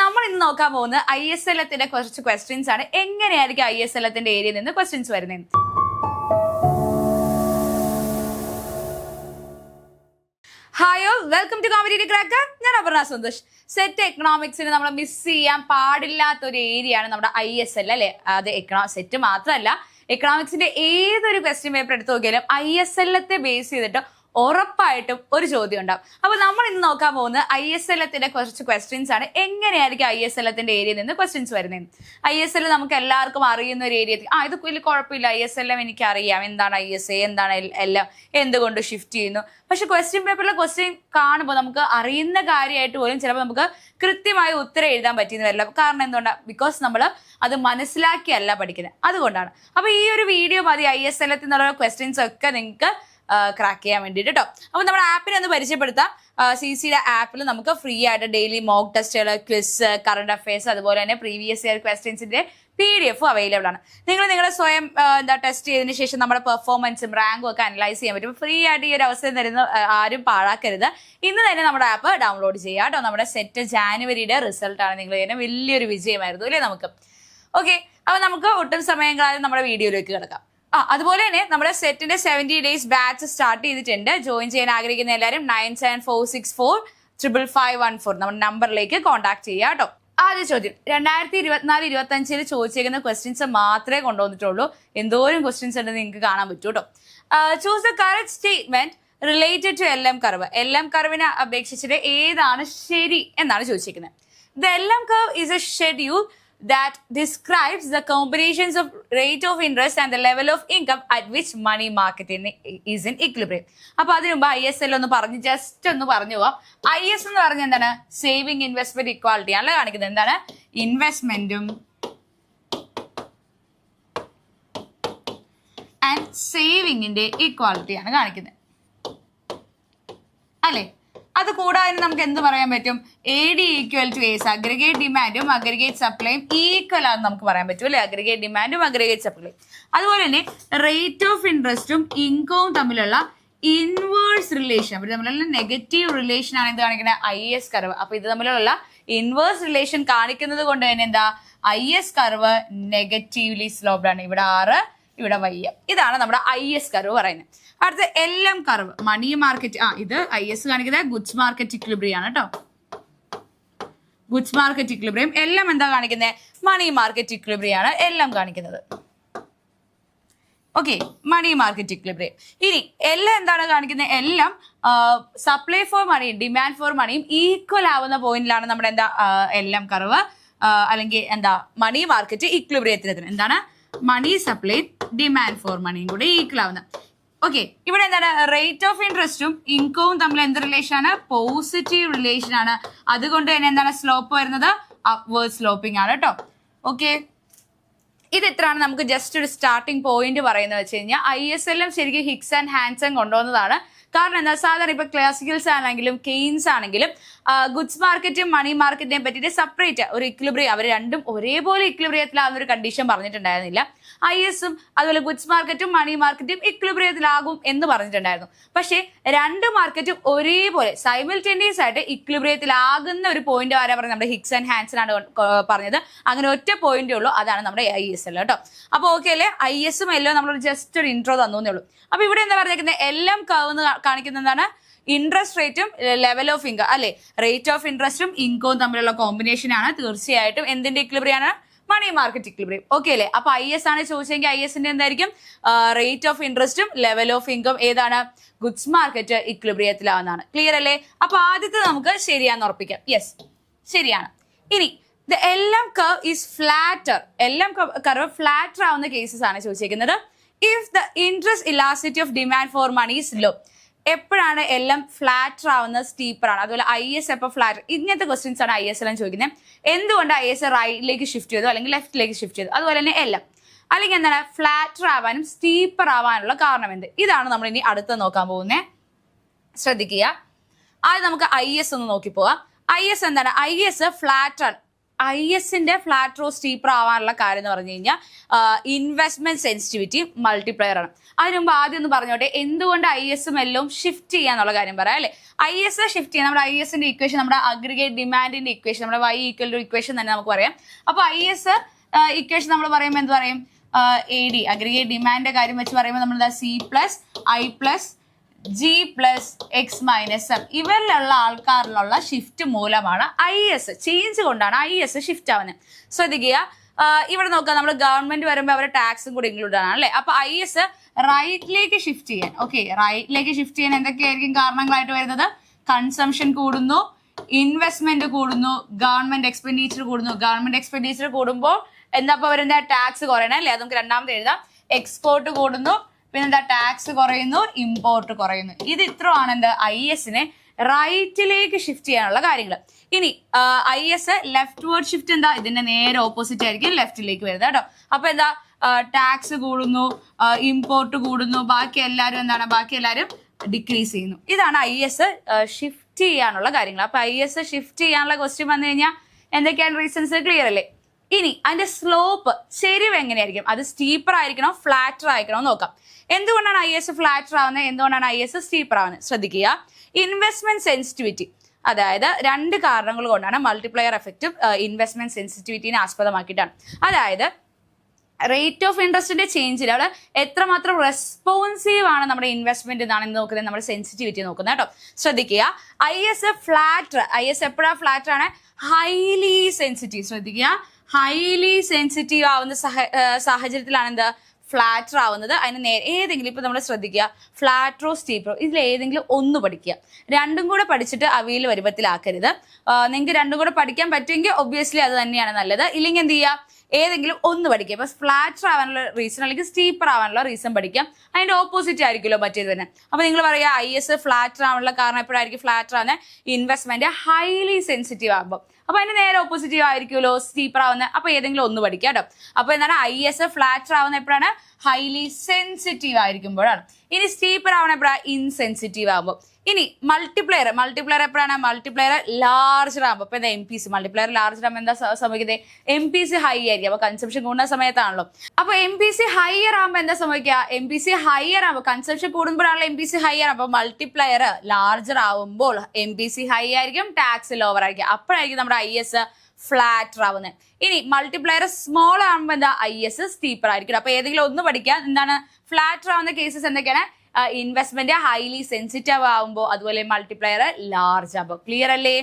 നമ്മൾ ഇന്ന് നോക്കാൻ പോകുന്നത് ISLത്തിന്റെ കുറച്ച് ക്വസ്റ്റ്യൻസ് ആണ്. എങ്ങനെയായിരിക്കും ISLത്തിന്റെ ഏരിയയിൽ നിന്ന് ക്വസ്റ്റ്യൻസ് വരുന്നത്? Hi all, welcome to competitive cracker. ഞാൻ അപർണ സന്തോഷ്. സെറ്റ് എക്കണോമിക്സിന് നമ്മൾ മിസ് ചെയ്യാൻ പാടില്ലാത്ത ഒരു ഏരിയ ആണ് നമ്മുടെ ISL അല്ലെ. അത് സെറ്റ് മാത്രമല്ല, എക്കണോമിക്സിന്റെ ഏതൊരു ക്വസ്റ്റ്യൻ പേപ്പർ എടുത്ത് നോക്കിയാലും ISLത്തെ ബേസ് ചെയ്തിട്ട് ഉറപ്പായിട്ടും ഒരു ചോദ്യം ഉണ്ടാവും. അപ്പൊ നമ്മൾ ഇന്ന് നോക്കാൻ പോകുന്നത് ISLത്തിന്റെ കുറച്ച് ക്വസ്റ്റ്യൻസ് ആണ്. എങ്ങനെയായിരിക്കും ISLത്തിന്റെ ഏരിയയിൽ നിന്ന് ക്വസ്റ്റ്യൻസ് വരുന്നത്? ISL നമുക്ക് എല്ലാവർക്കും അറിയുന്ന ഒരു ഏരിയ. ഇത് വലിയ കുഴപ്പമില്ല, ISLM എനിക്ക് അറിയാം, എന്താണ് ISA, എന്താണ് എല്ലാം, എന്തുകൊണ്ട് ഷിഫ്റ്റ് ചെയ്യുന്നു. പക്ഷെ ക്വസ്റ്റ്യൻ പേപ്പറിലെ ക്വസ്റ്റ്യൻ കാണുമ്പോൾ നമുക്ക് അറിയുന്ന കാര്യമായിട്ട് പോലും ചിലപ്പോൾ നമുക്ക് കൃത്യമായി ഉത്തരം എഴുതാൻ പറ്റിയെന്ന് വരില്ല. കാരണം എന്തുകൊണ്ടാണ്? ബിക്കോസ് നമ്മൾ അത് മനസ്സിലാക്കിയല്ല പഠിക്കുന്നത്, അതുകൊണ്ടാണ്. അപ്പൊ ഈ ഒരു വീഡിയോ മതി ISLത്തിൽ നിന്നുള്ള ക്വസ്റ്റ്യൻസ് ഒക്കെ നിങ്ങൾക്ക് ക്രാക്ക് ചെയ്യാൻ വേണ്ടിയിട്ട് കേട്ടോ. അപ്പൊ നമ്മുടെ ആപ്പിനെ ഒന്ന് പരിചയപ്പെടുത്താം. CCയുടെ ആപ്പിൽ നമുക്ക് ഫ്രീ ആയിട്ട് ഡെയിലി മോക്ക് ടെസ്റ്റുകൾ, ക്വിസ്, കറണ്ട് അഫയേഴ്സ്, അതുപോലെ തന്നെ പ്രീവിയസ് ഇയർ ക്വസ്റ്റ്യൻസിന്റെ PDF അവൈലബിൾ ആണ്. നിങ്ങൾ സ്വയം ടെസ്റ്റ് ചെയ്തതിന് ശേഷം നമ്മുടെ പെർഫോമൻസും റാങ്കും ഒക്കെ അനലൈസ് ചെയ്യാൻ പറ്റും. ഫ്രീ ആയിട്ട് ഈ ഒരു അവസരം തരുന്ന ആരും പാഴാക്കരുത്. ഇന്ന് തന്നെ നമ്മുടെ ആപ്പ് ഡൗൺലോഡ് ചെയ്യുക കേട്ടോ. നമ്മുടെ സെറ്റ് ജാനുവരിയുടെ റിസൾട്ടാണ്. നിങ്ങൾ തന്നെ വലിയൊരു വിജയമായിരുന്നു അല്ലേ നമുക്ക്. ഓക്കെ, അപ്പൊ നമുക്ക് ഒട്ടും സമയം കളയാതെ നമ്മുടെ വീഡിയോയിലേക്ക് കിടക്കാം. അതുപോലെ തന്നെ നമ്മുടെ സെറ്റിന്റെ 70 days ബാച്ച് സ്റ്റാർട്ട് ചെയ്തിട്ടുണ്ട്. ജോയിൻ ചെയ്യാൻ ആഗ്രഹിക്കുന്ന എല്ലാവരും 9746455514 നമ്മുടെ നമ്പറിലേക്ക് കോൺടാക്ട് ചെയ്യുക കേട്ടോ. ആദ്യ ചോദ്യം 2024-25 ചോദിച്ചേക്കുന്ന ക്വസ്റ്റ്യൻസ് മാത്രമേ കൊണ്ടുവന്നിട്ടുള്ളൂ. എന്തോരം ക്വസ്റ്റ്യൻസ് ഉണ്ടെന്ന് നിങ്ങൾക്ക് കാണാൻ പറ്റൂ കേട്ടോ. Choose the correct statement related to LM curve. LM കർവിനെ അപേക്ഷിച്ചിട്ട് ഏതാണ് ശരി എന്നാണ് ചോദിച്ചിരിക്കുന്നത്. The LM curve is a schedule that describes the combinations of rate of interest and the level of income at which money market is in equilibrium. അപ്പൊ അതിനു മുമ്പ് ISL ഒന്ന് പറഞ്ഞ് ജസ്റ്റ് ഒന്ന് പറഞ്ഞു പോവാം. IS എന്ന് പറഞ്ഞ എന്താണ്? സേവിങ് ഇൻവെസ്റ്റ്മെന്റ് ഇക്വാളിറ്റി ആണല്ലോ കാണിക്കുന്നത്. എന്താണ്? ഇൻവെസ്റ്റ്മെന്റും ആൻഡ് സേവിങ്ങിന്റെ ഇക്വാളിറ്റി ആണ് കാണിക്കുന്നത് അല്ലെ. അത് കൂടാതെ നമുക്ക് എന്ത് പറയാൻ പറ്റും? AD equal to AS, aggregate ഡിമാൻഡും അഗ്രിഗേറ്റ് സപ്ലൈയും ഈക്വൽ ആണെന്ന് നമുക്ക് പറയാൻ പറ്റും അല്ലെ. അഗ്രിഗേറ്റ് ഡിമാൻഡും അഗ്രിഗേറ്റ് സപ്ലൈയും. അതുപോലെ തന്നെ റേറ്റ് ഓഫ് ഇൻട്രസ്റ്റും ഇൻകവും തമ്മിലുള്ള ഇൻവേഴ്സ് റിലേഷൻ, അവർ തമ്മിലുള്ള നെഗറ്റീവ് റിലേഷൻ ആണ് എന്ത് കാണിക്കുന്നത്? IS curve. അപ്പൊ ഇത് തമ്മിലുള്ള ഇൻവേഴ്സ് റിലേഷൻ കാണിക്കുന്നത് കൊണ്ട് തന്നെ എന്താ? IS കർവ് നെഗറ്റീവ്ലി സ്ലോപ്ഡ് ആണ്. ഇവിടെ R, ഇവിടെ Y. ഇതാണ് നമ്മുടെ IS കർവ് പറയുന്നത്. അടുത്ത LM കർവ്, മണി മാർക്കറ്റ്. ഇത് IS കാണിക്കുന്നത് ഗുഡ്സ് മാർക്കറ്റ് ഇക്വിലിബ്രിയം ആണ് കേട്ടോ. Goods market equilibrium. LM എന്താ കാണിക്കുന്നത്? മണി മാർക്കറ്റ് ഇക്വിലിബ്രിയം ആണ് LM കാണിക്കുന്നത്. Okay, money market equilibrium. ഇനി LM എന്താണ് കാണിക്കുന്നത്? LM സപ്ലൈ ഫോർ മണിയും ഡിമാൻഡ് ഫോർ മണിയും ഈക്വൽ ആവുന്ന പോയിന്റിലാണ് നമ്മുടെ എന്താ LM കർവ് അല്ലെങ്കിൽ എന്താ മണി മാർക്കറ്റ് ഇക്വിലിബ്രിയത്തിന് എന്താണ്? മണി സപ്ലൈ ഡിമാൻഡ് ഫോർ മണിയും കൂടെ ഈക്വൽ ആവുന്ന. ഓക്കെ, ഇവിടെ എന്താണ്? റേറ്റ് ഓഫ് ഇൻട്രസ്റ്റും ഇൻകവും തമ്മിൽ എന്ത് റിലേഷൻ ആണ്? പോസിറ്റീവ് റിലേഷൻ ആണ്. അതുകൊണ്ട് തന്നെ എന്താണ് സ്ലോപ്പ് വരുന്നത്? അപ്വേർഡ് സ്ലോപ്പിംഗ് ആണ് കേട്ടോ. ഓക്കെ, ഇത് ഇത്രയാണ് നമുക്ക് ജസ്റ്റ് ഒരു സ്റ്റാർട്ടിംഗ് പോയിന്റ് പറയുന്നത് വെച്ച് കഴിഞ്ഞാൽ ISLM ശരിക്കും ഹിക്സ് ആൻഡ് ഹാൻസൺ കൊണ്ടുവന്നതാണ്. കാരണം എന്താ? സാധാരണ ഇപ്പൊ ക്ലാസിക്കൽസ് ആണെങ്കിലും കെയ്ൻസ് ആണെങ്കിലും ഗുഡ്സ് മാർക്കറ്റും മണി മാർക്കറ്റിനെ പറ്റിയിട്ട് സെപ്പറേറ്റ് ഒരു ഇക്വിലിബ്രിയം, അവർ രണ്ടും ഒരേപോലെ ഇക്വിലിബ്രിയത്തിലാകുന്ന ഒരു കണ്ടീഷൻ പറഞ്ഞിട്ടുണ്ടായിരുന്നില്ല. ISും അതുപോലെ ഗുഡ്സ് മാർക്കറ്റും മണി മാർക്കറ്റും ഇക്വിലിബ്രിയത്തിലാകും എന്ന് പറഞ്ഞിട്ടുണ്ടായിരുന്നു. പക്ഷേ രണ്ട് മാർക്കറ്റും ഒരേപോലെ സൈമിൾട്ടേനിയസ് ആയിട്ട് ഇക്വിലിബ്രിയത്തിലാകുന്ന ഒരു പോയിന്റ് ആരാ പറഞ്ഞത്? നമ്മുടെ ഹിക്സ് ആൻഡ് ഹാൻസൺ ആണ് പറഞ്ഞത്. അങ്ങനെ ഒറ്റ പോയിന്റേ ഉള്ളൂ, അതാണ് നമ്മുടെ ISL കേട്ടോ. അപ്പൊ ഓക്കെ അല്ലേ? ISും എല്ലാം നമ്മൾ ജസ്റ്റ് ഒരു ഇൻട്രോ തന്നേ ഉള്ളൂ. അപ്പൊ ഇവിടെ എന്താ പറഞ്ഞിരിക്കുന്നത്? LM കർവ് കാണിക്കുന്നത് എന്താണ്? ഇൻട്രസ്റ്റ് റേറ്റും ലെവൽ ഓഫ് ഇൻകം അല്ലെ. റേറ്റ് ഓഫ് ഇൻട്രസ്റ്റും ഇൻകവും തമ്മിലുള്ള കോമ്പിനേഷൻ ആണ്. തീർച്ചയായിട്ടും എന്തിന്റെ ഇക്വിലിബ്രിയം ആണ്? മണി മാർക്കറ്റ് ഇക്വിലിബ്രിയം. ഓക്കെ അല്ലേ? അപ്പൊ IS ആണ് ചോദിച്ചെങ്കിൽ ISന്റെ എന്തായിരിക്കും? റേറ്റ് ഓഫ് ഇൻട്രസ്റ്റും ലെവൽ ഓഫ് ഇൻകം ഏതാണ്? ഗുഡ്സ് മാർക്കറ്റ് ഇക്വിലിബ്രിയത്തിലാവുന്നതാണ്. ക്ലിയർ അല്ലേ? അപ്പൊ ആദ്യത്തെ നമുക്ക് ശരിയാന്ന് ഉറപ്പിക്കാം. യെസ്, ശരിയാണ്. ഇനി the LM curve is flatter. LM curve flatter ആവുന്ന കേസസ് ആണ് ചോദിച്ചിരിക്കുന്നത്. If the interest elasticity of demand for money is low. എപ്പോഴാണ് LM ഫ്ലാറ്റർ ആവുന്നത്? സ്റ്റീപ്പർ ആണ്. അതുപോലെ IS എപ്പോൾ ഫ്ലാറ്റർ? ഇങ്ങനത്തെ ക്വസ്റ്റ്യൻസ് ആണ് ISLM ചോദിക്കുന്നത്. എന്തുകൊണ്ട് IS റൈറ്റിലേക്ക് ഷിഫ്റ്റ് ചെയ്തു അല്ലെങ്കിൽ ലെഫ്റ്റിലേക്ക് ഷിഫ്റ്റ് ചെയ്തു? അതുപോലെ തന്നെ LM അല്ലെങ്കിൽ എന്താണ് ഫ്ലാറ്റർ ആവാനും സ്റ്റീപ്പർ ആവാനുള്ള കാരണം എന്ത്? ഇതാണ് നമ്മൾ ഇനി അടുത്ത് നോക്കാൻ പോകുന്നത്. ശ്രദ്ധിക്കുക. അത് നമുക്ക് IS ഒന്ന് നോക്കി പോവാം. IS എന്താണ്? IS ഫ്ലാറ്റർ ആണ്. ISന്റെ ഫ്ലാറ്റ് റോ സ്റ്റീപ്പർ ആവാനുള്ള കാര്യം എന്ന് പറഞ്ഞു കഴിഞ്ഞാൽ ഇൻവെസ്റ്റ്മെന്റ് സെൻസിറ്റിവിറ്റി മൾട്ടിപ്ലയർ ആണ്. അതിന് മുമ്പ് ആദ്യം ഒന്ന് പറഞ്ഞോട്ടെ എന്തുകൊണ്ട് ISും എല്ലാം ഷിഫ്റ്റ് ചെയ്യാന്നുള്ള കാര്യം പറയാം അല്ലെ. IS ഷിഫ്റ്റ് ചെയ്യാൻ നമ്മുടെ ISന്റെ ഇക്വേഷൻ നമ്മുടെ അഗ്രിഗേറ്റ് ഡിമാൻഡിന്റെ ഇക്വേഷൻ നമ്മുടെ Y ഈക്വൽ ടു ഇക്വേഷൻ തന്നെ നമുക്ക് പറയാം. അപ്പൊ IS ഇക്വേഷൻ നമ്മൾ പറയുമ്പോൾ എന്ത് പറയും? AD അഗ്രിഗേറ്റ് ഡിമാൻഡിന്റെ കാര്യം വെച്ച് പറയുമ്പോൾ നമ്മൾ C plus I plus G plus X minus M ഇവരിലുള്ള ആൾക്കാരിലുള്ള ഷിഫ്റ്റ് മൂലമാണ് IS ചേഞ്ച് കൊണ്ടാണ് IS ഷിഫ്റ്റ് ആവുന്നത്. ശ്രദ്ധിക്കുക, ഇവിടെ നോക്കാം നമ്മൾ ഗവൺമെന്റ് വരുമ്പോൾ അവരുടെ ടാക്സും കൂടി ഇൻക്ലൂഡ് ആണ് അല്ലെ. അപ്പൊ IS റൈറ്റിലേക്ക് ഷിഫ്റ്റ് ചെയ്യാൻ റൈറ്റിലേക്ക് ഷിഫ്റ്റ് ചെയ്യാൻ എന്തൊക്കെയായിരിക്കും കാരണങ്ങളായിട്ട് വരുന്നത്? കൺസംഷൻ കൂടുന്നു, ഇൻവെസ്റ്റ്മെന്റ് കൂടുന്നു, ഗവൺമെന്റ് എക്സ്പെൻഡിച്ചർ കൂടുന്നു. ഗവൺമെന്റ് എക്സ്പെൻഡിച്ചർ കൂടുമ്പോൾ എന്താ വരുന്ന? ടാക്സ് കുറയണം അല്ലെ. അത് നമുക്ക് രണ്ടാമത് എഴുതാം. എക്സ്പോർട്ട് കൂടുന്നു, പിന്നെന്താ ടാക്സ് കുറയുന്നു, ഇമ്പോർട്ട് കുറയുന്നു. ഇത് ഇത്രയാണ് എന്ത് ISനെ റൈറ്റിലേക്ക് ഷിഫ്റ്റ് ചെയ്യാനുള്ള കാര്യങ്ങൾ. ഇനി IS ലെഫ്റ്റ് വേർഡ് ഷിഫ്റ്റ് എന്താ? ഇതിന്റെ നേരെ ഓപ്പോസിറ്റ് ആയിരിക്കും ലെഫ്റ്റിലേക്ക് വരുന്നത് കേട്ടോ. അപ്പൊ എന്താ? ടാക്സ് കൂടുന്നു, ഇമ്പോർട്ട് കൂടുന്നു, ബാക്കി എല്ലാവരും ഡിക്രീസ് ചെയ്യുന്നു. ഇതാണ് IS ഷിഫ്റ്റ് ചെയ്യാനുള്ള കാര്യങ്ങൾ. അപ്പൊ IS ഷിഫ്റ്റ് ചെയ്യാനുള്ള ക്വസ്റ്റ്യൻ വന്നു കഴിഞ്ഞാൽ എന്തൊക്കെയാണ് റീസൺസ്? ക്ലിയർ അല്ലേ? ഇനി അതിന്റെ സ്ലോപ്പ് ചെരിവ് എങ്ങനെയായിരിക്കും? അത് സ്റ്റീപ്പർ ആയിരിക്കണോ ഫ്ലാറ്റർ ആയിരിക്കണോ നോക്കാം. എന്തുകൊണ്ടാണ് IS ഫ്ലാറ്റർ ആവുന്നത്? എന്തുകൊണ്ടാണ് IS സ്റ്റീപ്പർ ആവുന്നത്? ശ്രദ്ധിക്കുക, ഇൻവെസ്റ്റ്മെന്റ് സെൻസിറ്റിവിറ്റി. അതായത് രണ്ട് കാരണങ്ങൾ കൊണ്ടാണ് മൾട്ടിപ്ലയർ എഫക്റ്റ് ഇൻവെസ്റ്റ്മെന്റ് സെൻസിറ്റിവിറ്റിനെ ആസ്പദമാക്കിയിട്ടാണ്. അതായത് റേറ്റ് ഓഫ് ഇൻട്രസ്റ്റിന്റെ ചേഞ്ചിൽ അവിടെ എത്രമാത്രം റെസ്പോൺസീവ് ആണ് നമ്മുടെ ഇൻവെസ്റ്റ്മെന്റ് എന്നാണ് നോക്കുന്നത്, നമ്മുടെ സെൻസിറ്റിവിറ്റി നോക്കുന്നത് കേട്ടോ. ശ്രദ്ധിക്കുക, IS ഫ്ലാറ്റർ. IS എപ്പോഴാണ് ഫ്ലാറ്റർ ആണ്? Highly sensitive. ശ്രദ്ധിക്കുക, ഹൈലി സെൻസിറ്റീവ് ആവുന്ന സാഹചര്യത്തിലാണ് എന്താ ഫ്ലാറ്റർ ആവുന്നത്. അതിന് ഏതെങ്കിലും ഇപ്പൊ നമ്മൾ ശ്രദ്ധിക്കുക, ഫ്ലാറ്ററോ സ്റ്റീപ്പറോ ഇതിൽ ഏതെങ്കിലും ഒന്ന് പഠിക്കുക. രണ്ടും കൂടെ പഠിച്ചിട്ട് അവയിൽ വരുമ്പത്തിലാക്കരുത്. നിങ്ങൾക്ക് രണ്ടും കൂടെ പഠിക്കാൻ പറ്റുമെങ്കിൽ ഒബ്വിയസ്ലി അത് തന്നെയാണ് നല്ലത്. ഇല്ലെങ്കിൽ എന്ത് ചെയ്യുക, ഏതെങ്കിലും ഒന്ന് പഠിക്കുക. ഇപ്പൊ ഫ്ലാറ്റർ ആവാനുള്ള റീസൺ അല്ലെങ്കിൽ സ്റ്റീപ്പർ ആവാനുള്ള റീസൺ പഠിക്കാം. അതിന്റെ ഓപ്പോസിറ്റ് ആയിരിക്കുമല്ലോ മറ്റേത് തന്നെ. അപ്പൊ നിങ്ങൾ പറയുക IS ഫ്ലാറ്റർ ആവാനുള്ള കാരണം എപ്പോഴായിരിക്കും ഫ്ലാറ്റർ ആവുന്നത്? ഇൻവെസ്റ്റ്മെന്റ് ഹൈലി സെൻസിറ്റീവ് ആകുമ്പോൾ. അപ്പൊ അതിന്റെ നേരെ ഓപ്പോസിറ്റീവ് ആയിരിക്കുമല്ലോ സ്റ്റീപ്പർ ആവുന്നത്. അപ്പൊ ഏതെങ്കിലും ഒന്ന് പഠിക്കുക കേട്ടോ. അപ്പൊ എന്താണ്? IS ഫ്ലാറ്റർ ആവുന്ന എപ്പോഴാണ്? ഹൈലി സെൻസിറ്റീവ് ആയിരിക്കുമ്പോഴാണ്. ഇനി സ്റ്റീപ്പർ ആവുന്ന എപ്പോഴാണ്? ഇൻസെൻസിറ്റീവ് ആകുമ്പോൾ. ഇനി മൾട്ടിപ്ലയർ എപ്പോഴാണ്? മൾട്ടിപ്ലയർ ലാർജർ ആകുമ്പോൾ. അപ്പൊ എന്താ MPC മൾട്ടിപ്ലയർ ലാർജർ ആകുമ്പോൾ എന്താ സംഭവിക്കുന്നത്? MPC ഹൈ ആയിരിക്കും. അപ്പൊ കൺസംഷൻ കൂടുന്ന സമയത്താണല്ലോ. അപ്പൊ MPC ഹയർ ആകുമ്പോൾ എന്താ സംഭവിക്കുക? MPC ഹയർ ആകുമ്പോൾ കൺസംഷൻ കൂടുമ്പോഴാണല്ലോ MPC ഹയർ. അപ്പൊ മൾട്ടിപ്ലയർ ലാർജർ ആവുമ്പോൾ MPC ഹൈ ആയിരിക്കും, ടാക്സ് ലോവർ ആയിരിക്കും. അപ്പോഴായിരിക്കും നമ്മുടെ IS ഫ്ലാറ്റർ ആവുന്നത്. ഇനി മൾട്ടിപ്ലയർ സ്മോൾ ആകുമ്പോൾ എന്താ? IS സ്റ്റീപ്പർ ആയിരിക്കും. അപ്പൊ ഏതെങ്കിലും ഒന്ന് പഠിക്കുക. എന്താണ് ഫ്ലാറ്റർ ആവുന്ന കേസസ് എന്തൊക്കെയാണ്? ഇൻവെസ്റ്റ്മെന്റ് ഹൈലി സെൻസിറ്റീവ് ആവുമ്പോൾ, അതുപോലെ മൾട്ടിപ്ലയർ ലാർജ് ആകുമ്പോൾ. ക്ലിയർ അല്ലേ?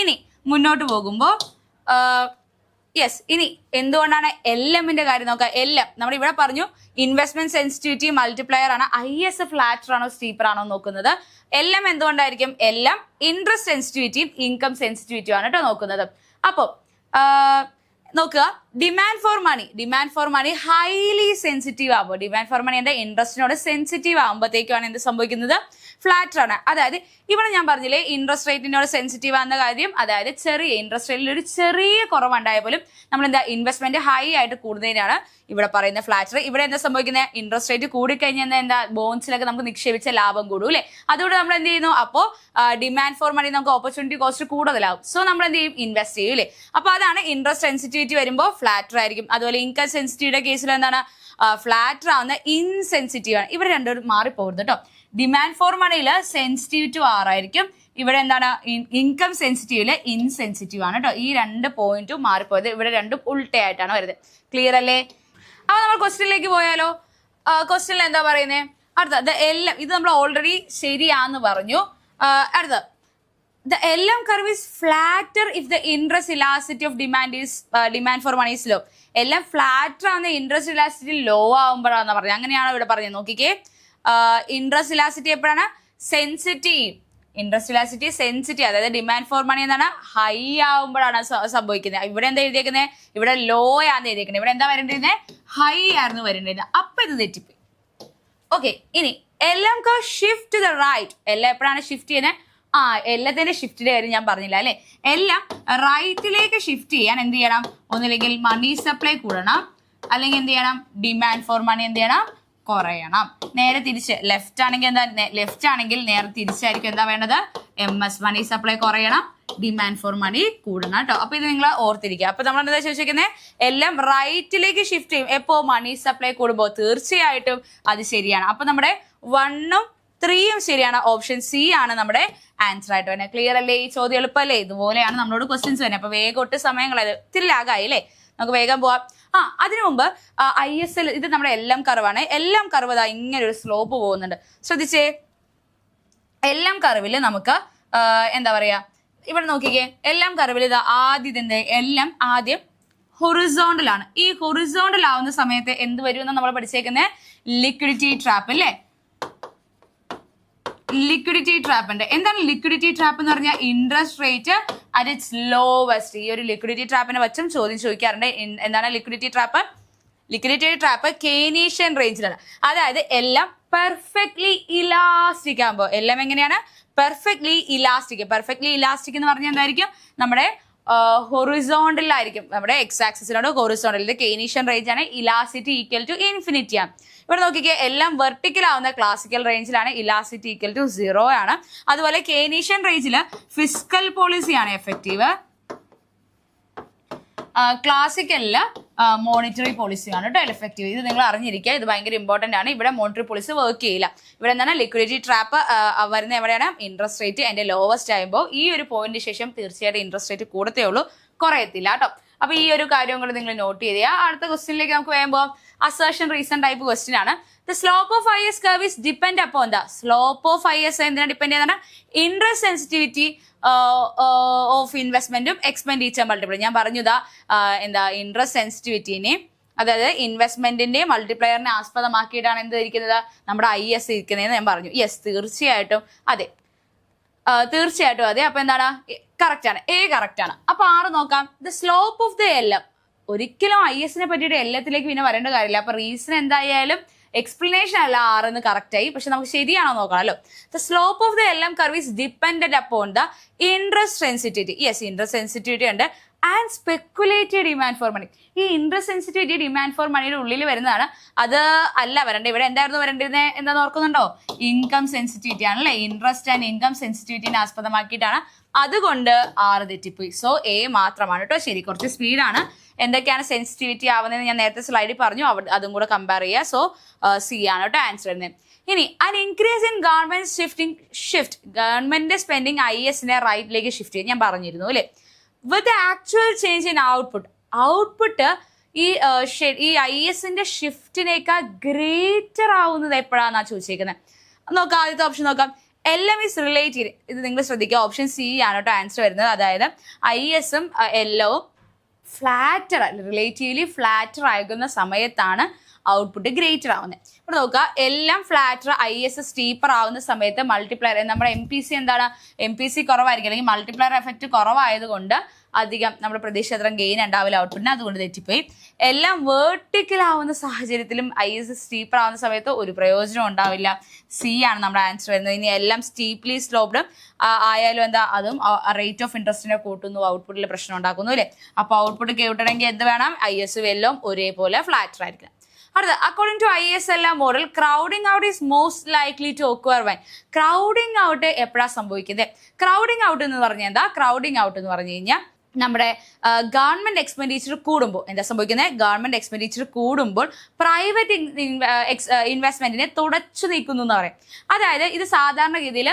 ഇനി മുന്നോട്ട് പോകുമ്പോൾ ഇനി എന്തുകൊണ്ടാണ് LMന്റെ കാര്യം നോക്കാം. LM നമ്മൾ ഇവിടെ പറഞ്ഞു ഇൻവെസ്റ്റ്മെന്റ് സെൻസിറ്റിവിറ്റി മൾട്ടിപ്ലയർ ആണ്. IS ഫ്ലാറ്റർ ആണോ സ്റ്റീപ്പർ ആണോ നോക്കുന്നത്. LM എന്തുകൊണ്ടായിരിക്കും? LM ഇൻട്രസ്റ്റ് സെൻസിറ്റിവിറ്റിയും ഇൻകം സെൻസിറ്റിവിറ്റിയും ആണ് കേട്ടോ നോക്കുന്നത്. അപ്പോൾ നോക്കുക, demand for money highly sensitive ആകുമ്പോൾ, ഡിമാൻഡ് ഫോർ മണി എന്റെ ഇൻട്രസ്റ്റിനോട് സെൻസിറ്റീവ് ആകുമ്പോഴത്തേക്കാണ് എന്ത് സംഭവിക്കുന്നത്? ഫ്ലാറ്റർ ആണ്. അതായത് ഇവിടെ ഞാൻ പറഞ്ഞില്ലേ ഇൻട്രസ്റ്റ് റേറ്റിനോട് സെൻസിറ്റീവ് ആകുന്ന കാര്യം. അതായത് ചെറിയ ഇൻട്രസ്റ്റ് റേറ്റിൽ ഒരു ചെറിയ കുറവുണ്ടായ പോലും നമ്മൾ എന്താ ഇൻവെസ്റ്റ്മെന്റ് ഹൈ ആയിട്ട് കൂടുന്നതിനാണ് ഇവിടെ പറയുന്ന ഫ്ലാറ്റർ. ഇവിടെ എന്താ സംഭവിക്കുന്നത്? ഇൻട്രസ്റ്റ് റേറ്റ് കൂടിക്കഴിഞ്ഞാൽ എന്താ ബോൺസിലൊക്കെ നമുക്ക് നിക്ഷേപിച്ച ലാഭം കൂടും അല്ലെ. അതുകൊണ്ട് നമ്മൾ എന്ത് ചെയ്യുന്നു? അപ്പോൾ ഡിമാൻഡ് ഫോർ മണി നമുക്ക് ഓപ്പർച്യൂണിറ്റി കോസ്റ്റ് കൂടുതലാവും. സോ നമ്മൾ എന്ത് ചെയ്യും? ഇൻവെസ്റ്റ് ചെയ്യും അല്ലേ. അപ്പൊ അതാണ് ഇൻട്രസ്റ്റ് സെൻസിറ്റിവിറ്റി വരുമ്പോൾ ഫ്ലാറ്റർ ആയിരിക്കും. അതുപോലെ ഇൻകം സെൻസിറ്റിവിറ്റിയുടെ കേസിൽ എന്താണ്? ഫ്ലാറ്റർ ആവുന്ന ഇൻസെൻസിറ്റീവ് ആണ്. ഇവർ രണ്ടുപേരും മാറിപ്പോകുന്നത് കേട്ടോ. ഡിമാൻഡ് ഫോർ മണിയിൽ സെൻസിറ്റീവ് ടു R ആയിരിക്കും. ഇവിടെ എന്താണ്? ഇൻകം സെൻസിറ്റീവില് ഇൻസെൻസിറ്റീവ് ആണ് കേട്ടോ. ഈ രണ്ട് പോയിന്റും മാറിപ്പോയത്. ഇവിടെ രണ്ടും ഉൾട്ടയായിട്ടാണ് വരുന്നത്. ക്ലിയർ അല്ലേ? അപ്പൊ നമ്മൾ ക്വസ്റ്റ്യനിലേക്ക് പോയാലോ. ക്വസ്റ്റ്യനിൽ എന്താ പറയുന്നത്? അടുത്ത എല്ലാം ഇത് നമ്മൾ ഓൾറെഡി ശരിയാന്ന് പറഞ്ഞു. അടുത്ത the LM curve is flatter if the interest elasticity of demand for money is low. എല്ലാം ഫ്ലാറ്റർ ആവുന്ന ഇൻട്രസ്റ്റ് ഇലാസിറ്റി ലോ ആവുമ്പോഴാണെന്ന് പറഞ്ഞത്. അങ്ങനെയാണ് ഇവിടെ പറഞ്ഞത്. നോക്കിക്കേ, ഇൻട്രസ്റ്റ് ഇലാസിറ്റി എപ്പോഴാണ്? ഇൻട്രസ്റ്റ് ഇലാസിറ്റി സെൻസിറ്റീവ്, അതായത് ഡിമാൻഡ് ഫോർ മണി എന്താണ്? ഹൈ ആവുമ്പോഴാണ് സംഭവിക്കുന്നത്. ഇവിടെ എന്താ എഴുതിയേക്കുന്നത്? ഇവിടെ ലോ ആണെന്ന് എഴുതിയേക്കുന്നത്. ഇവിടെ എന്താ വരേണ്ടിരുന്നത്? ഹൈ ആയിരുന്നു വരേണ്ടിരുന്നത്. അപ്പൊ ഇത് തെറ്റിപ്പോയി. ഓക്കെ, ഇനി എല്ലാം ഷിഫ്റ്റ് ടു ദ റൈറ്റ്. എല്ലാം എപ്പോഴാണ് ഷിഫ്റ്റ് ചെയ്യുന്നത്? എല്ലാത്തിന്റെ ഷിഫ്റ്റിന്റെ കാര്യം ഞാൻ പറഞ്ഞില്ല അല്ലെ. എല്ലാം റൈറ്റിലേക്ക് ഷിഫ്റ്റ് ചെയ്യാൻ എന്ത് ചെയ്യണം? ഒന്നില്ലെങ്കിൽ മണി സപ്ലൈ കൂടണം, അല്ലെങ്കിൽ എന്ത് ചെയ്യണം? ഡിമാൻഡ് ഫോർ മണി എന്ത് ചെയ്യണം? കുറയണം. നേരെ തിരിച്ച് ലെഫ്റ്റ് ആണെങ്കിൽ എന്താ, ലെഫ്റ്റ് ആണെങ്കിൽ നേരെ തിരിച്ചായിരിക്കും എന്താ വേണ്ടത്, MS മണി സപ്ലൈ കുറയണം, ഡിമാൻഡ് ഫോർ മണി കൂടണം കേട്ടോ. അപ്പൊ ഇത് നിങ്ങൾ ഓർത്തിരിക്കുക. അപ്പൊ നമ്മൾ എന്താ ചോദിച്ചിരിക്കുന്നത്, എല്ലാം റൈറ്റിലേക്ക് ഷിഫ്റ്റ് ചെയ്യും എപ്പോ മണി സപ്ലൈ കൂടുമ്പോൾ. തീർച്ചയായിട്ടും അത് ശരിയാണ്. അപ്പൊ നമ്മുടെ 1ഉം 3യും ശരിയാണ്. ഓപ്ഷൻ C ആണ് നമ്മുടെ ആൻസർ ആയിട്ട് വരുന്നത്. ക്ലിയർ അല്ലേ? ഈ ചോദ്യം എളുപ്പമല്ലേ? ഇതുപോലെയാണ് നമ്മളോട് ക്വസ്റ്റ്യൻസ് വരുന്നത്. അപ്പൊ വേഗം ഒട്ട് സമയങ്ങളായത് ഇത്തിരി ലാഗായി അല്ലേ? നമുക്ക് വേഗം പോവാം. അതിനു മുമ്പ് ISL ഇത് നമ്മുടെ എല്ലാം കർവാണ്. എല്ലാം കർവ് ഇതാ ഇങ്ങനെ ഒരു സ്ലോപ്പ് പോകുന്നുണ്ട്. ശ്രദ്ധിച്ചേ, എല്ലാം കർവില് നമുക്ക് എന്താ പറയാ, ഇവിടെ നോക്കിക്കേ, എല്ലാം കർവിൽ ഇതാ ആദ്യത്തെ എല്ലാം ആദ്യം ഹൊറിസോണ്ടലാണ്. ഈ ഹൊറിസോണ്ടൽ ആവുന്ന സമയത്ത് എന്ത് വരുമെന്ന് നമ്മൾ പഠിച്ചേക്കുന്നത്, ലിക്വിഡിറ്റി ട്രാപ്പ് അല്ലേ? ലിക്വിഡിറ്റി ട്രാപ്പിന്റെ എന്താണ് ലിക്വിഡിറ്റി ട്രാപ്പ് എന്ന് പറഞ്ഞാൽ, interest rate at its lowest. ഈ ഒരു ലിക്വിഡിറ്റി ട്രാപ്പിനെ വെച്ചും ചോദ്യം ചോദിക്കാറുണ്ട്. എന്താണ് liquidity trap? Liquidity trap Keynesian റേഞ്ചിലാണ്. അതായത് എല്ലാം പെർഫെക്റ്റ്ലി ഇലാസ്റ്റിക് ആകുമ്പോൾ, എല്ലാം എങ്ങനെയാണ് പെർഫെക്റ്റ്ലി ഇലാസ്റ്റിക്. പെർഫെക്റ്റ്ലി ഇലാസ്റ്റിക് എന്ന് പറഞ്ഞാൽ എന്തായിരിക്കും, നമ്മുടെ ഹൊറിസോണ്ടലായിരിക്കും. നമ്മുടെ എക്സ് ആക്സിസിനോട് ഹൊറിസോണ്ടൽ. ഇത് കെയ്നീഷ്യൻ റേഞ്ച് ആണ്. ഇലാസ്റ്റിറ്റി ഈക്വൽ ടു ഇൻഫിനിറ്റി ആണ്. ഇവിടെ നോക്കിക്കേ, എല്ലാം വെർട്ടിക്കൽ ആവുന്ന ക്ലാസിക്കൽ റേഞ്ചിലാണ്. ഇലാസ്റ്റിറ്റി ഈക്വൽ ടു 0 ആണ്. അതുപോലെ കെയ്നീഷ്യൻ റേഞ്ചിൽ ഫിസ്ക്കൽ പോളിസിയാണ് എഫക്റ്റീവ്. ക്ലാസിക്കലില് മോണിറ്ററി പോളിസിയാണ് കേട്ടോ എഫക്റ്റീവ്. ഇത് നിങ്ങൾ അറിഞ്ഞിരിക്കുക, ഇത് ഭയങ്കര ഇമ്പോർട്ടന്റ് ആണ്. ഇവിടെ മോണിറ്ററി പോളിസി വർക്ക് ചെയ്യില്ല. ഇവിടെ എന്താണ് ലിക്വിഡിറ്റി ട്രാപ്പ് വരുന്ന എവിടെയാണ്, ഇൻട്രസ്റ്റ് റേറ്റ് അതിന്റെ ലോവസ്റ്റ് ആകുമ്പോൾ. ഈ ഒരു പോയിന്റിന് ശേഷം തീർച്ചയായിട്ടും ഇൻട്രസ്റ്റ് റേറ്റ് കൂടത്തേ ഉള്ളൂ, കുറയത്തില്ല കേട്ടോ. അപ്പൊ ഈ ഒരു കാര്യം കൂടെ നിങ്ങൾ നോട്ട് ചെയ്ത് അടുത്ത ക്വസ്റ്റ്യനിലേക്ക് നമുക്ക് വേഗം അസേർഷൻ റീസൺ ടൈപ്പ് ക്വസ്റ്റ്യൻ ആണ്. The slope of IS curve is depend upon the slope of IS എന്തിനാ ഡിപ്പെൻഡ് ചെയ്യുന്നതാണ്, ഇൻട്രസ്റ്റ് സെൻസിറ്റിവിറ്റി ഓഫ് ഇൻവെസ്റ്റ്മെന്റും എക്സ്പെൻഡിച്ചർ മൾട്ടിപ്ലൈ. ഞാൻ പറഞ്ഞു എന്താ ഇൻട്രസ്റ്റ് സെൻസിറ്റിവിറ്റിനെ, അതായത് ഇൻവെസ്റ്റ്മെന്റിന്റെ മൾട്ടിപ്ലയറിനെ ആസ്പദമാക്കിയിട്ടാണ് എന്ത് ഇരിക്കുന്നത്, നമ്മുടെ IS ഇരിക്കുന്നതെന്ന് ഞാൻ പറഞ്ഞു. യെസ്, തീർച്ചയായിട്ടും അതെ, തീർച്ചയായിട്ടും അതെ. അപ്പൊ എന്താണ്, കറക്റ്റ് ആണ്, A കറക്റ്റ് ആണ്. അപ്പൊ 6 നോക്കാം. The slope of the LM. ഒരിക്കലും ISനെ പറ്റിയിട്ട് എല്ലാത്തിലേക്ക് പിന്നെ വരേണ്ട കാര്യമില്ല. അപ്പൊ റീസൺ എന്തായാലും എക്സ്പ്ലനേഷൻ അല്ല 6 എന്ന് കറക്റ്റ് ആയി. പക്ഷെ നമുക്ക് ശരിയാണോ നോക്കണമല്ലോ. The slope of the LM curve is dependent upon the interest sensitivity. Yes, interest sensitivity ഉണ്ട്. And speculated demand for money. ഈ ഇൻട്രസ്റ്റ് സെൻസിറ്റിവിറ്റി ഡിമാൻഡ് ഫോർ മണിയുടെ ഉള്ളിൽ വരുന്നതാണ്. അത് അല്ല വരേണ്ടത്. ഇവിടെ എന്തായിരുന്നു വരേണ്ടിരുന്നത്, എന്താന്ന് ഓർക്കുന്നുണ്ടോ, ഇൻകം സെൻസിറ്റിവിറ്റി ആണല്ലേ. ഇൻട്രസ്റ്റ് ആൻഡ് ഇൻകം സെൻസിറ്റിവിറ്റിനെ ആസ്പദമാക്കിയിട്ടാണ്. അതുകൊണ്ട് 6 തെറ്റിപ്പോയി. സോ A മാത്രമാണ് കേട്ടോ ശരി. കുറച്ച് സ്പീഡാണ്. എന്തൊക്കെയാണ് സെൻസിറ്റിവിറ്റി ആവുന്നതെന്ന് ഞാൻ നേരത്തെ സ്ലൈഡിൽ പറഞ്ഞു, അതും കൂടെ കമ്പയർ ചെയ്യുക. സോ C ആണ് കേട്ടോ ആൻസർ വരുന്നത്. ഇനി അൻ ഇൻക്രീസ് ഇൻ ഗവൺമെന്റ് ഷിഫ്റ്റ്, ഗവൺമെന്റിന്റെ സ്പെൻഡിങ് ISനെ റൈറ്റിലേക്ക് ഷിഫ്റ്റ് ചെയ്യും. ഞാൻ പറഞ്ഞിരുന്നു അല്ലേ. വിത്ത് ആക്ച്വൽ ചേഞ്ച് ഇൻ ഔട്ട്പുട്ട് ഈ ISന്റെ ഷിഫ്റ്റിനേക്കാൾ ഗ്രേറ്റർ ആവുന്നത് എപ്പോഴാന്നാ ചോദിച്ചേക്കുന്നത്. നോക്കാം, ആദ്യത്തെ ഓപ്ഷൻ നോക്കാം. LM is related. ഇത് നിങ്ങൾ ശ്രദ്ധിക്കുക, ഓപ്ഷൻ C ആണ് കേട്ടോ ആൻസർ വരുന്നത്. അതായത് ISഉം LOയും ഫ്ലാറ്റർ, റിലേറ്റീവ്ലി ഫ്ലാറ്റർ ആകുന്ന സമയത്താണ് ഔട്ട്പുട്ട് ഗ്രേറ്റർ ആവുന്നത്. ഇവിടെ നോക്കുക, എല്ലാം ഫ്ലാറ്റർ, IS സ്റ്റീപ്പർ ആവുന്ന സമയത്ത് മൾട്ടിപ്ലയർ, നമ്മുടെ MPC എന്താണ്, MPC കുറവായിരിക്കും, അല്ലെങ്കിൽ മൾട്ടിപ്ലയർ എഫക്റ്റ് കുറവായതുകൊണ്ട് അധികം നമ്മുടെ പ്രതീക്ഷിച്ചത്രയും ഗെയിൻ ഉണ്ടാവില്ല ഔട്ട്പുട്ടിന്. അതുകൊണ്ട് തെറ്റിപ്പോയി. എല്ലാം വേർട്ടിക്കൽ ആവുന്ന സാഹചര്യത്തിലും IS സ്റ്റീപ്പർ ആവുന്ന സമയത്ത് ഒരു പ്രയോജനം ഉണ്ടാവില്ല. C ആണ് നമ്മുടെ ആൻസർ വരുന്നത്. ഇനി എല്ലാം സ്റ്റീപ്ലി സ്ലോപ്ഡ് ആയാലും എന്താ, അതും റേറ്റ് ഓഫ് ഇൻട്രസ്റ്റിനെ കൂട്ടുന്നു, ഔട്ട്പുട്ടിൽ പ്രശ്നം ഉണ്ടാക്കുന്നു അല്ലേ. അപ്പോൾ ഔട്ട്പുട്ട് കൂട്ടണമെങ്കിൽ എന്ത് വേണം, ISഉം എല്ലാം ഒരേപോലെ ഫ്ലാറ്റർ ആയിരിക്കണം. അടുത്ത, according to ISLM model crowding out is most likely to occur when. Crowding out എപ്പോഴാണ് സംഭവിക്കുന്നത്? ക്രൗഡിംഗ് ഔട്ട് എന്ന് പറഞ്ഞാൽ എന്താ, ക്രൗഡിംഗ് ഔട്ട് എന്ന് പറഞ്ഞു കഴിഞ്ഞാൽ നമ്മുടെ ഗവൺമെന്റ് എക്സ്പെൻഡിച്ചർ കൂടുമ്പോൾ എന്താ സംഭവിക്കുന്നത്, ഗവൺമെന്റ് എക്സ്പെൻഡിച്ചർ കൂടുമ്പോൾ പ്രൈവറ്റ് ഇൻവെസ്റ്റ്മെന്റിനെ തുടച്ചു നീക്കുന്നു എന്ന് പറയും. അതായത് ഇത് സാധാരണഗതിയിൽ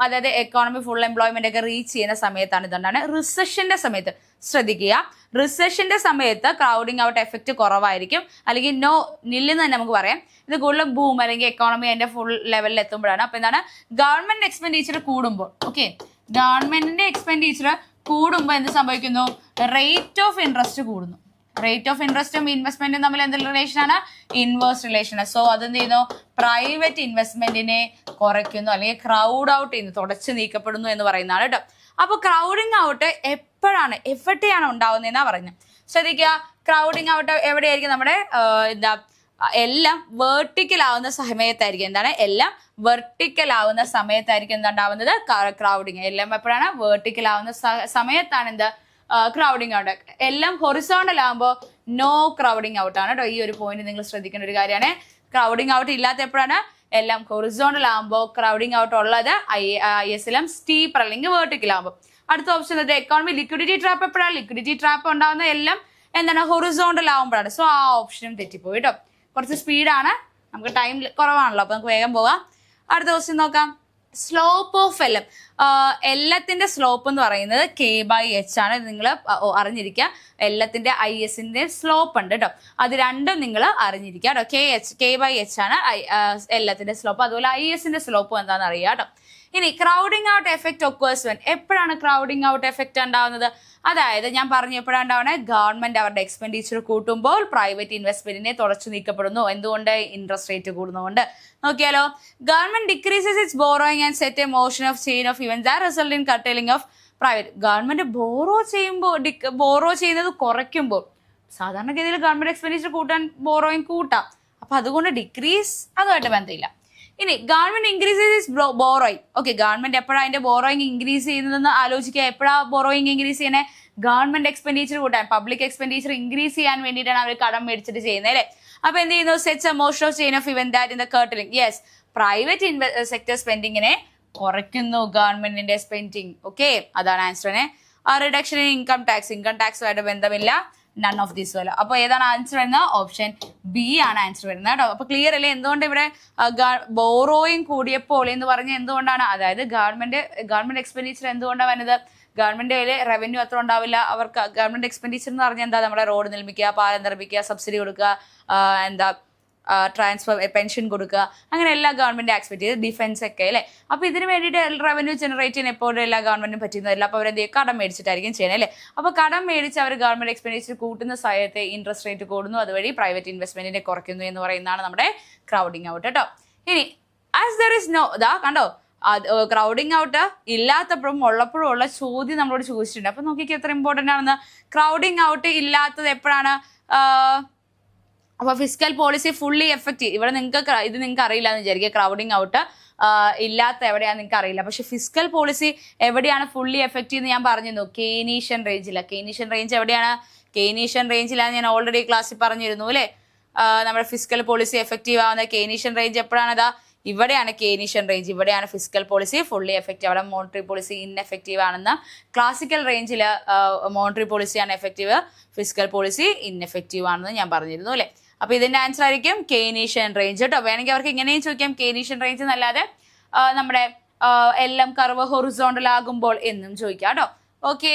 അതായത് എക്കോണമി ഫുൾ എംപ്ലോയ്മെന്റ് ഒക്കെ റീച്ച് ചെയ്യുന്ന സമയത്താണ്. ഇതുകൊണ്ടാണ് റിസഷന്റെ സമയത്ത് ശ്രദ്ധിക്കുക, റിസഷന്റെ സമയത്ത് ക്രൗഡിംഗ് ഔട്ട് എഫക്റ്റ് കുറവായിരിക്കും, അല്ലെങ്കിൽ നില്ലെന്ന് തന്നെ നമുക്ക് പറയാം. ഇത് കൂടുതലും ബൂം അല്ലെങ്കിൽ എക്കോണമി അതിന്റെ ഫുൾ ലെവലിൽ എത്തുമ്പോഴാണ്. അപ്പൊ എന്താണ്, ഗവൺമെന്റ് എക്സ്പെൻഡിച്ചർ കൂടുമ്പോൾ, ഓക്കെ, ഗവൺമെന്റിന്റെ എക്സ്പെൻഡിച്ചർ കൂടുമ്പോൾ എന്ത് സംഭവിക്കുന്നു, റേറ്റ് ഓഫ് ഇൻട്രസ്റ്റ് കൂടുന്നു. റേറ്റ് ഓഫ് ഇൻട്രസ്റ്റും ഇൻവെസ്റ്റ്മെന്റും തമ്മിൽ എന്ത് റിലേഷൻ ആണ്, ഇൻവേഴ്സ് റിലേഷൻ. സോ അതെന്ത് ചെയ്യുന്നു, പ്രൈവറ്റ് ഇൻവെസ്റ്റ്മെന്റിനെ കുറയ്ക്കുന്നു, അല്ലെങ്കിൽ ക്രൗഡ് ഔട്ട് ചെയ്യുന്നു, തുടച്ചു നീക്കപ്പെടുന്നു എന്ന് പറയുന്നതാണ് കേട്ടോ. അപ്പൊ ക്രൗഡിങ് ഔട്ട് എപ്പോഴാണ്, എവിടെയാണ് ഉണ്ടാവുന്നതെന്നാ പറയുന്നത്. ശ്രദ്ധിക്കുക, ക്രൗഡിങ് ഔട്ട് എവിടെയായിരിക്കും, നമ്മുടെ എന്താ, എല്ലാം വെർട്ടിക്കൽ ആവുന്ന സമയത്തായിരിക്കും. എന്താണ്, എല്ലാം വെർട്ടിക്കൽ ആവുന്ന സമയത്തായിരിക്കും എന്താണ്ടാവുന്നത്, ക്രൗഡിങ്. എല്ലാം എപ്പോഴാണ്, വെർട്ടിക്കൽ ആവുന്ന സമയത്താണ് എന്ത്, ക്രൗഡിങ് ഔട്ട്. എല്ലാം ഹൊറിസോണ്ടൽ ആകുമ്പോൾ നോ ക്രൗഡിങ് ഔട്ട് ആണ് കേട്ടോ. ഈ ഒരു പോയിന്റ് നിങ്ങൾ ശ്രദ്ധിക്കേണ്ട ഒരു കാര്യമാണ്. ക്രൗഡിങ് ഔട്ട് ഇല്ലാത്ത എപ്പോഴാണ്? എല്ലാം ഹൊറിസോണ്ടൽ ആകുമ്പോൾ. ക്രൗഡിങ് ഔട്ട് ഉള്ളത് ISLM സ്റ്റീപ്പർ അല്ലെങ്കിൽ വെർട്ടിക്കൽ ആകുമ്പോൾ. അടുത്ത ഓപ്ഷൻ എക്കോണമി ലിക്വിഡിറ്റി ട്രാപ്പ് എപ്പോഴാണ്? ലിക്വിഡിറ്റി ട്രാപ്പ് ഉണ്ടാകുന്ന എല്ലാം എന്താണ്? ഹൊറിസോണ്ടൽ ആകുമ്പോഴാണ്. സോ ആ ഓപ്ഷനും തെറ്റിപ്പോയി കേട്ടോ. കുറച്ച് സ്പീഡാണ്, നമുക്ക് ടൈം കുറവാണല്ലോ, അപ്പൊ നമുക്ക് വേഗം പോകാം. അടുത്ത ക്വസ്റ്റ്യൻ നോക്കാം. സ്ലോപ്പ് ഓഫ് എല്ലാം. എല്ലാത്തിന്റെ സ്ലോപ്പ് എന്ന് പറയുന്നത് K/H ആണ്. നിങ്ങൾ അറിഞ്ഞിരിക്കുക. എല്ലാത്തിന്റെ ISന്റെ സ്ലോപ്പ് ഉണ്ട് കേട്ടോ. അത് രണ്ടും നിങ്ങൾ അറിഞ്ഞിരിക്കുക കേട്ടോ. K/H ആണ് എല്ലാത്തിന്റെ സ്ലോപ്പ്. അതുപോലെ ISന്റെ സ്ലോപ്പ് എന്താണെന്ന് അറിയാം കേട്ടോ. ഇനി crowding out effect occurs when. എപ്പോഴാണ് ക്രൗഡിങ് ഔട്ട് എഫക്ട് ഉണ്ടാവുന്നത്? അതായത് ഞാൻ പറഞ്ഞു എപ്പോഴാണ് ഉണ്ടാവണേ? ഗവൺമെന്റ് അവരുടെ എക്സ്പെൻഡിച്ചർ കൂട്ടുമ്പോൾ പ്രൈവറ്റ് ഇൻവെസ്റ്റ്മെന്റിനെ തുടച്ചു നീക്കപ്പെടുന്നു. എന്തുകൊണ്ട്? ഇൻട്രസ്റ്റ് റേറ്റ് കൂടുന്നതുകൊണ്ട്. നോക്കിയാലോ, government decreases its borrowing and set a motion of chain of events that result in curtailing of private. Government borrow ചെയ്യുന്നത് കുറയ്ക്കുമ്പോൾ, സാധാരണഗതിയിൽ ഗവൺമെന്റ് എക്സ്പെൻഡിച്ചർ കൂട്ടാൻ ബോറോയിങ് കൂട്ടാം. അപ്പൊ അതുകൊണ്ട് ഡിക്രീസ് അതുമായിട്ട് ബന്ധമില്ല. ഇനി government increase borrowing. Okay, government എപ്പോഴാണ് അതിന്റെ ബോറോയിങ് ഇൻക്രീസ് ചെയ്യുന്നതെന്ന് ആലോചിക്കുക. എപ്പോഴാണ് ബോറോയിങ് ഇൻക്രീസ് ചെയ്യണേ? ഗവൺമെന്റ് എക്സ്പെൻഡിച്ചർ കൂട്ടാൻ, പബ്ലിക് എക്സ്പെൻഡിച്ചർ ഇൻക്രീസ് ചെയ്യാൻ വേണ്ടിയിട്ടാണ് അവർ കടം മേടിച്ചിട്ട് ചെയ്യുന്നത് അല്ലേ? അപ്പൊ എന്ത് ചെയ്യുന്നു? Sets a motion of chain of event that in the curtailing. Yes, private sector സ്പെൻഡിങ്ങിനെ കുറയ്ക്കുന്നു ഗവൺമെന്റിന്റെ സ്പെൻഡിങ്. ഓക്കെ, അതാണ് ആൻസറിനെ. റിഡക്ഷൻ ഇൻ ഇൻകം ടാക്സുമായിട്ട് ബന്ധമില്ല. നൺ ഓഫ് ദീസ് വല്ല. അപ്പൊ ഏതാണ് ആൻസർ വരുന്നത്? ഓപ്ഷൻ ബി ആണ് ആൻസർ വരുന്നത് കേട്ടോ. അപ്പൊ ക്ലിയർ അല്ലേ? എന്തുകൊണ്ട് ഇവിടെ ബോറോയിങ് കൂടിയപ്പോൾ എന്ന് പറഞ്ഞ എന്തുകൊണ്ടാണ്? അതായത് ഗവൺമെന്റ് എക്സ്പെൻഡിച്ചർ എന്തുകൊണ്ടാണ് വരുന്നത്? ഗവൺമെന്റ് കയ്യിൽ റവന്യൂ അത്ര ഉണ്ടാവില്ല. അവർക്ക് ഗവൺമെന്റ് എക്സ്പെൻഡിച്ചർ എന്ന് പറഞ്ഞാൽ എന്താ? നമ്മുടെ റോഡ് നിർമ്മിക്കുക, പാലം നിർമ്മിക്കുക, സബ്സിഡി കൊടുക്കുക, ട്രാൻസ്ഫർ പെൻഷൻ കൊടുക്കുക, അങ്ങനെ എല്ലാ ഗവൺമെന്റ് എക്സ്പെക്ട് ചെയ്ത് ഡിഫൻസ് ഒക്കെ അല്ലേ. അപ്പൊ ഇതിന് വേണ്ടിയിട്ട് റവന്യൂ ജനറേറ്റ് ചെയ്യാൻ എപ്പോഴും എല്ലാ ഗവൺമെന്റും പറ്റുന്നതല്ല. അപ്പൊ അവരെന്ത് ചെയ്യും? കടം മേടിച്ചിട്ടായിരിക്കും ചെയ്യുന്നത് അല്ലേ. അപ്പൊ കടം മേടിച്ച് അവർ ഗവൺമെന്റ് എക്സ്പെൻഡിച്ചർ കൂട്ടുന്ന സമയത്ത് ഇൻട്രസ്റ്റ് റേറ്റ് കൂടുന്നു, അതുവഴി പ്രൈവറ്റ് ഇൻവെസ്റ്റ്മെന്റിനെ കുറയ്ക്കുന്നു എന്ന് പറയുന്നതാണ് നമ്മുടെ ക്രൗഡിങ് ഔട്ട് കേട്ടോ. ഇനി ആസ് ദർ ഇസ് നോ, ഇതാ കണ്ടോ, ക്രൗഡിങ് ഔട്ട് ഇല്ലാത്തപ്പോഴും ഉള്ളപ്പോഴും ഉള്ള ചോദ്യം നമ്മളോട് ചോദിച്ചിട്ടുണ്ട്. അപ്പൊ നോക്കിക്കേ എത്ര ഇമ്പോർട്ടന്റ് ആണെന്ന്. ക്രൗഡിങ് ഔട്ട് ഇല്ലാത്തത് എപ്പോഴാണ്? അപ്പൊ ഫിസ്ക്കൽ പോളിസി ഫുള്ളി എഫക്റ്റീവ്. ഇവിടെ നിങ്ങൾക്ക് അറിയില്ല എന്ന് വിചാരിക്കുക. ക്രൗഡിങ് ഔട്ട് ഇല്ലാത്ത എവിടെയാണെന്ന് നിങ്ങൾക്ക് അറിയില്ല. പക്ഷെ ഫിസ്ക്കൽ പോളിസി എവിടെയാണ് ഫുള്ളി എഫക്റ്റീവ് എന്ന് ഞാൻ പറഞ്ഞിരുന്നു. കെയ്നീഷ്യൻ റേഞ്ചിലാണ്. കെയ്നീഷ്യൻ റേഞ്ച് എവിടെയാണ്? കെയ്നീഷ്യൻ റേഞ്ചിലാണ്. ഞാൻ ഓൾറെഡി ക്ലാസ്സിൽ പറഞ്ഞിരുന്നു അല്ലേ. നമ്മുടെ ഫിസ്ക്കൽ പോളിസി എഫക്റ്റീവ് ആവുന്ന കെയ്നീഷ്യൻ റേഞ്ച് എപ്പോഴാണ്? അതാ ഇവിടെയാണ് കെയ്നീഷ്യൻ റേഞ്ച്. ഇവിടെയാണ് ഫിസ്ക്കൽ പോളിസി ഫുള്ളി എഫക്റ്റീവ്. അവിടെ മോണിറ്ററി പോളിസി ഇൻഎഫക്റ്റീവ് ആണെന്ന്. ക്ലാസിക്കൽ റേഞ്ചിൽ മോണിറ്ററി പോളിസിയാണ് എഫക്റ്റീവ്, ഫിസ്ക്കൽ പോളിസി ഇൻഎഫക്റ്റീവ് ആണെന്ന് ഞാൻ പറഞ്ഞിരുന്നു അല്ലേ. അപ്പൊ ഇതിന്റെ ആൻസർ ആയിരിക്കും കെയ്നീഷ്യൻ റേഞ്ച് കേട്ടോ. വേണമെങ്കിൽ അവർക്ക് ഇങ്ങനെയും ചോദിക്കാം, കെയ്നീഷ്യൻ റേഞ്ച് എന്നല്ലാതെ നമ്മുടെ എല്ലാം കർവ് ഹൊറിസോണ്ടൽ ആകുമ്പോൾ എന്നും ചോദിക്കാം കേട്ടോ. ഓക്കെ,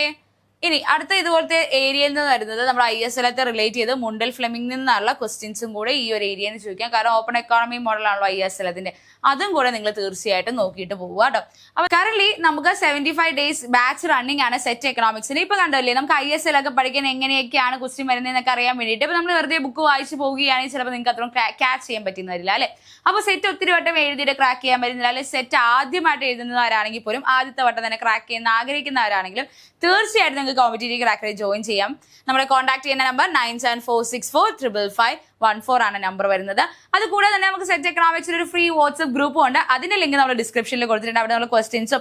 ഇനി അടുത്ത ഇതുപോലത്തെ ഏരിയയിൽ നിന്ന് വരുന്നത് നമ്മുടെ ISLത്തെ റിലേറ്റ് ചെയ്ത് മുണ്ടൽ ഫ്ലെമിംഗ് നിന്നുള്ള ക്വസ്റ്റ്യൻസും കൂടെ ഈ ഒരു ഏരിയയിൽ നിന്ന് ചോദിക്കാം. കാരണം ഓപ്പൺ എക്കോണമി മോഡലാണല്ലോ ISLത്തിന്റെ. അതും കൂടെ നിങ്ങൾ തീർച്ചയായിട്ടും നോക്കിയിട്ട് പോവുക കേട്ടോ. അപ്പൊ കറന്റ് നമുക്ക് 75 days ബാച്ച് റണ്ണിങ് ആണ് സെറ്റ് എക്കണോമിക്സിന്. ഇപ്പൊ കണ്ടല്ലേ, നമുക്ക് ISL ഒക്കെ പഠിക്കാൻ എങ്ങനെയൊക്കെയാണ് ക്വസ്റ്റ്യൻ വരുന്നതെന്നൊക്കെ അറിയാൻ വേണ്ടിയിട്ട് ഇപ്പൊ നമ്മൾ വെറുതെ ബുക്ക് വായിച്ച് പോവുകയാണെങ്കിൽ ചിലപ്പോൾ നിങ്ങൾക്ക് അത്രയും ക്യാച്ച് ചെയ്യാൻ പറ്റുന്നില്ല അല്ലെ. അപ്പൊ സെറ്റ് ഒത്തിരി വട്ടം എഴുതിയിട്ട് ക്രാക്ക് ചെയ്യാൻ പറ്റുന്നില്ല അല്ലെ. സെറ്റ് ആദ്യമായിട്ട് എഴുതുന്നവരാണെങ്കിൽ പോലും ആദ്യത്തെ വട്ടം തന്നെ ക്രാക്ക് ചെയ്യുന്ന ആഗ്രഹിക്കുന്നവരാണെങ്കിലും തീർച്ചയായിട്ടും നിങ്ങൾക്ക് കോമ്പറ്റേറ്റീവ് ക്രാക്കറിൽ ജോയിൻ ചെയ്യാം. നമ്മളെ കോൺടാക്ട് ചെയ്യുന്ന നമ്പർ 9746455514 ആണ് നമ്പർ വരുന്നത്. അതുകൂടെ തന്നെ നമുക്ക് സെറ്റ് എക്കണോമിക്സിൽ ഒരു ഫ്രീ വാട്സ്ആപ്പ് ഗ്രൂപ്പും ഉണ്ട്. അതിന്റെ ലിങ്ക് നമ്മൾ ഡിസ്ക്രിപ്ഷനിൽ കൊടുത്തിട്ടുണ്ട്. അവിടെ നമ്മൾ ക്വസ്റ്റ്യൻസും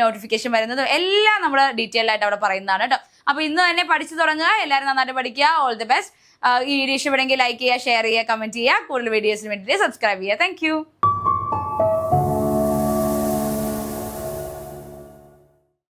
നോട്ടിഫിക്കേഷൻ വരുന്നതും എല്ലാം നമ്മൾ ഡീറ്റെയിൽ ആയിട്ട് അവിടെ പറയുന്നതാണ് കേട്ടോ. അപ്പൊ ഇന്ന് തന്നെ പഠിച്ചു തുടങ്ങുക. എല്ലാവരും നന്നായിട്ട് പഠിക്കുക. All the best. ഈ വീഡിയോ ഇഷ്ടപ്പെടുമെങ്കിൽ ലൈക്ക് ചെയ്യുക, ഷെയർ ചെയ്യുക, കമന്റ് ചെയ്യുക. കൂടുതൽ വീഡിയോസിന് വേണ്ടിയിട്ട് സബ്സ്ക്രൈബ് ചെയ്യുക. താങ്ക്